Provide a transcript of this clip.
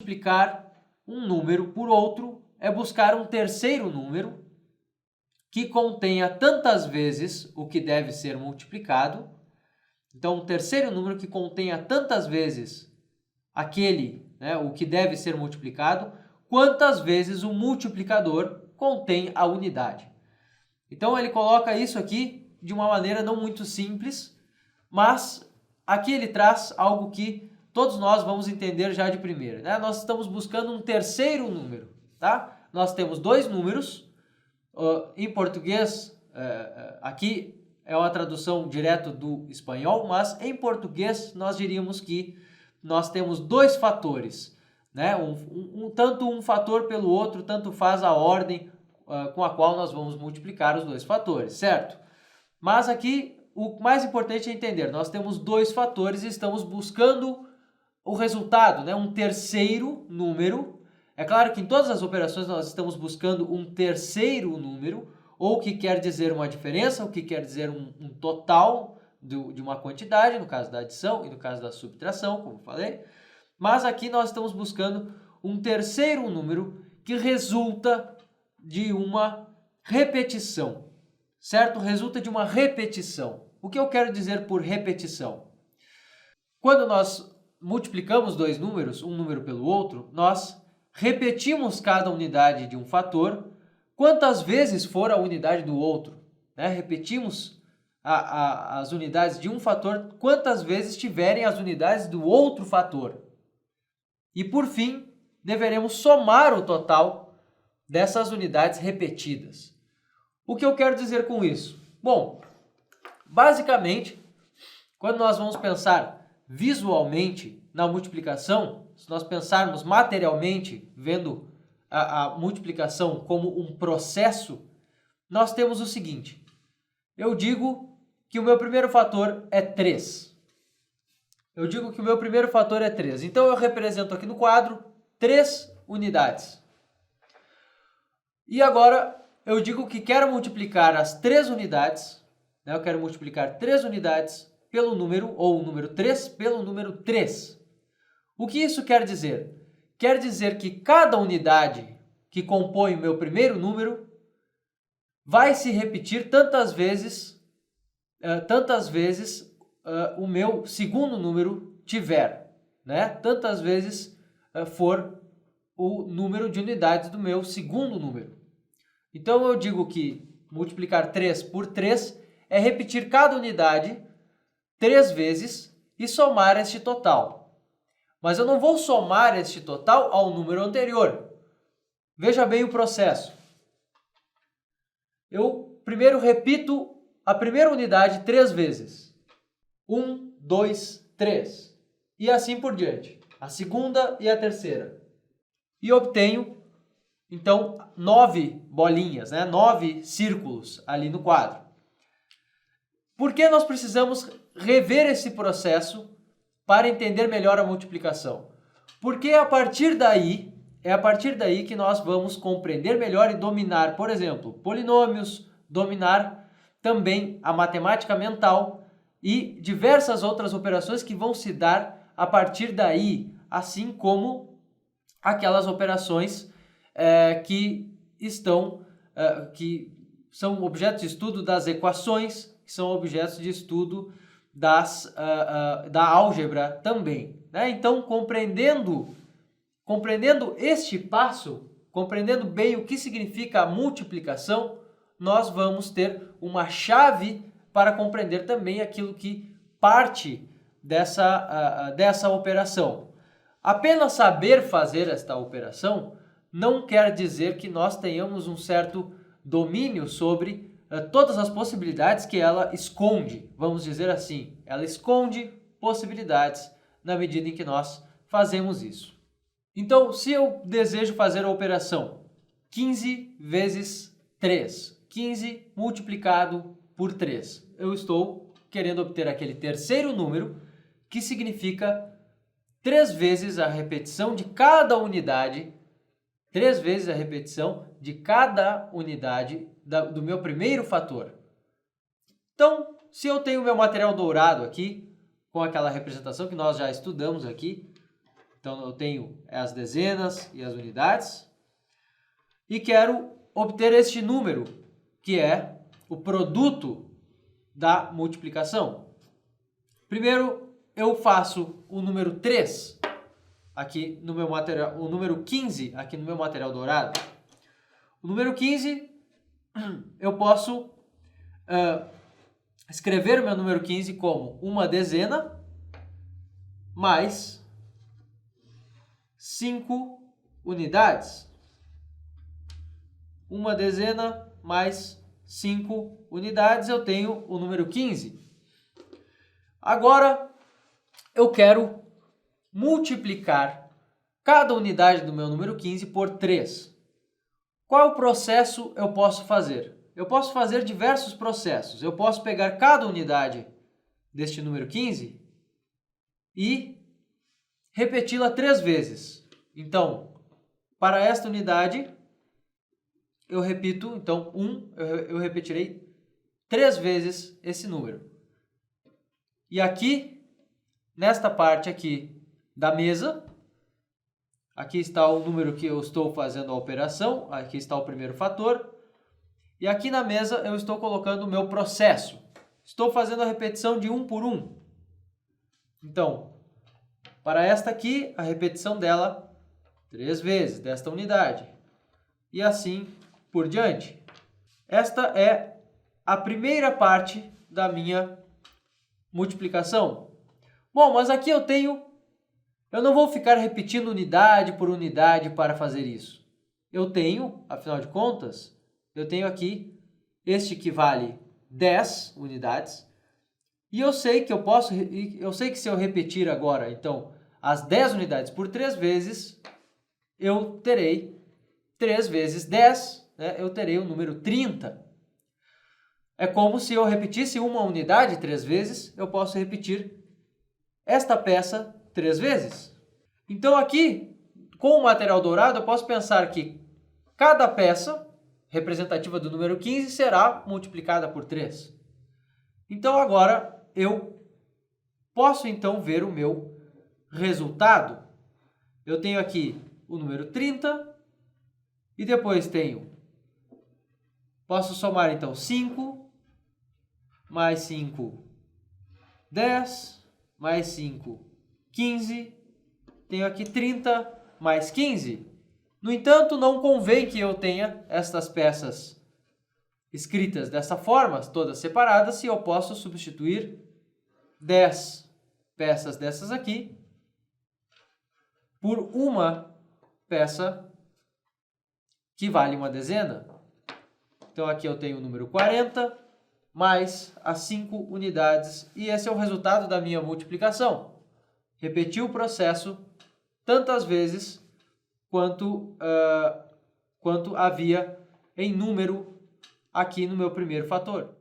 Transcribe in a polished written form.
multiplicar um número por outro é buscar um terceiro número que contenha tantas vezes o que deve ser multiplicado. Então, um terceiro número que contenha tantas vezes o que deve ser multiplicado, quantas vezes o multiplicador contém a unidade. Então, ele coloca isso aqui de uma maneira não muito simples, mas aqui ele traz algo que todos nós vamos entender já de primeira, né? Nós estamos buscando um terceiro número, tá? Nós temos dois números. Em português, aqui é uma tradução direto do espanhol, mas em português nós diríamos que nós temos dois fatores, né? Tanto um fator pelo outro, tanto faz a ordem com a qual nós vamos multiplicar os dois fatores, certo? Mas aqui o mais importante é entender, nós temos dois fatores e estamos buscando o resultado, né? Um terceiro número. É claro que em todas as operações nós estamos buscando um terceiro número, ou que quer dizer uma diferença, ou que quer dizer um total de uma quantidade, no caso da adição e no caso da subtração, como eu falei. Mas aqui nós estamos buscando um terceiro número que resulta de uma repetição, certo? Resulta de uma repetição. O que eu quero dizer por repetição? Quando nós multiplicamos dois números, um número pelo outro, nós repetimos cada unidade de um fator quantas vezes for a unidade do outro, né? Repetimos as unidades de um fator quantas vezes tiverem as unidades do outro fator. E por fim, deveremos somar o total dessas unidades repetidas. O que eu quero dizer com isso? Bom, basicamente, quando nós vamos pensar visualmente na multiplicação, se nós pensarmos materialmente, vendo a multiplicação como um processo, nós temos o seguinte. Eu digo que o meu primeiro fator é 3. Então eu represento aqui no quadro 3 unidades. E agora eu digo que quero multiplicar as 3 unidades, né? Eu quero multiplicar 3 unidades pelo número, ou o número 3 pelo número 3. O que isso quer dizer? Quer dizer que cada unidade que compõe o meu primeiro número vai se repetir tantas vezes o meu segundo número tiver, né? Tantas vezes for o número de unidades do meu segundo número. Então eu digo que multiplicar 3 por 3 é repetir cada unidade 3 vezes e somar este total. Mas eu não vou somar este total ao número anterior. Veja bem o processo. Eu primeiro repito a primeira unidade 3 vezes. 1, 2, 3. E assim por diante. A segunda e a terceira. E obtenho, então, 9 bolinhas, né? 9 círculos ali no quadro. Por que nós precisamos rever esse processo para entender melhor a multiplicação? Porque é a partir daí que nós vamos compreender melhor e dominar, por exemplo, polinômios, dominar também a matemática mental e diversas outras operações que vão se dar a partir daí, assim como aquelas operações que são objetos de estudo das equações, que são objetos de estudo da álgebra também, né? Então, compreendendo este passo, compreendendo bem o que significa a multiplicação, nós vamos ter uma chave para compreender também aquilo que parte dessa operação. Apenas saber fazer esta operação não quer dizer que nós tenhamos um certo domínio sobre todas as possibilidades que ela esconde, vamos dizer assim. Ela esconde possibilidades na medida em que nós fazemos isso. Então, se eu desejo fazer a operação 15 vezes 3, 15 multiplicado por 3, eu estou querendo obter aquele terceiro número que significa 3 vezes a repetição de cada unidade, 3 vezes a repetição de cada unidade do meu primeiro fator. Então, se eu tenho meu material dourado aqui, com aquela representação que nós já estudamos aqui, Então, eu tenho as dezenas e as unidades. E quero obter este número, que é o produto da multiplicação. Primeiro, eu faço o número 3 aqui no meu material, o número 15 aqui no meu material dourado. O número 15, eu posso escrever o meu número 15 como uma dezena mais 5 unidades. Uma dezena mais 5 unidades, eu tenho o número 15. Agora, eu quero multiplicar cada unidade do meu número 15 por 3. Qual processo eu posso fazer? Eu posso fazer diversos processos. Eu posso pegar cada unidade deste número 15 e repeti-la 3 vezes. Então, para esta unidade, eu repito, então, eu repetirei 3 vezes esse número. E aqui, nesta parte aqui da mesa, aqui está o número que eu estou fazendo a operação, aqui está o primeiro fator. E aqui na mesa eu estou colocando o meu processo. Estou fazendo a repetição de 1 por 1. Então, para esta aqui, a repetição dela 3 vezes, desta unidade. E assim por diante. Esta é a primeira parte da minha multiplicação. Bom, mas aqui eu não vou ficar repetindo unidade por unidade para fazer isso. Eu tenho, afinal de contas, eu tenho aqui este que vale 10 unidades. E eu sei que se eu repetir agora, então, as 10 unidades por 3 vezes, eu terei 3 vezes 10, né? Eu terei o número 30. É como se eu repetisse uma unidade 3 vezes, eu posso repetir esta peça 3 vezes. Então aqui, com o material dourado, eu posso pensar que cada peça representativa do número 15 será multiplicada por 3. Então agora eu posso então ver o meu resultado. Eu tenho aqui o número 30 e depois posso somar então 5 mais 5, 10, mais 5, 15. Tenho aqui 30 mais 15. No entanto, não convém que eu tenha estas peças escritas dessa forma, todas separadas, se eu posso substituir 10 peças dessas aqui por uma peça que vale uma dezena. Então aqui eu tenho o número 40 mais as 5 unidades e esse é o resultado da minha multiplicação. Repeti o processo tantas vezes quanto havia em número aqui no meu primeiro fator.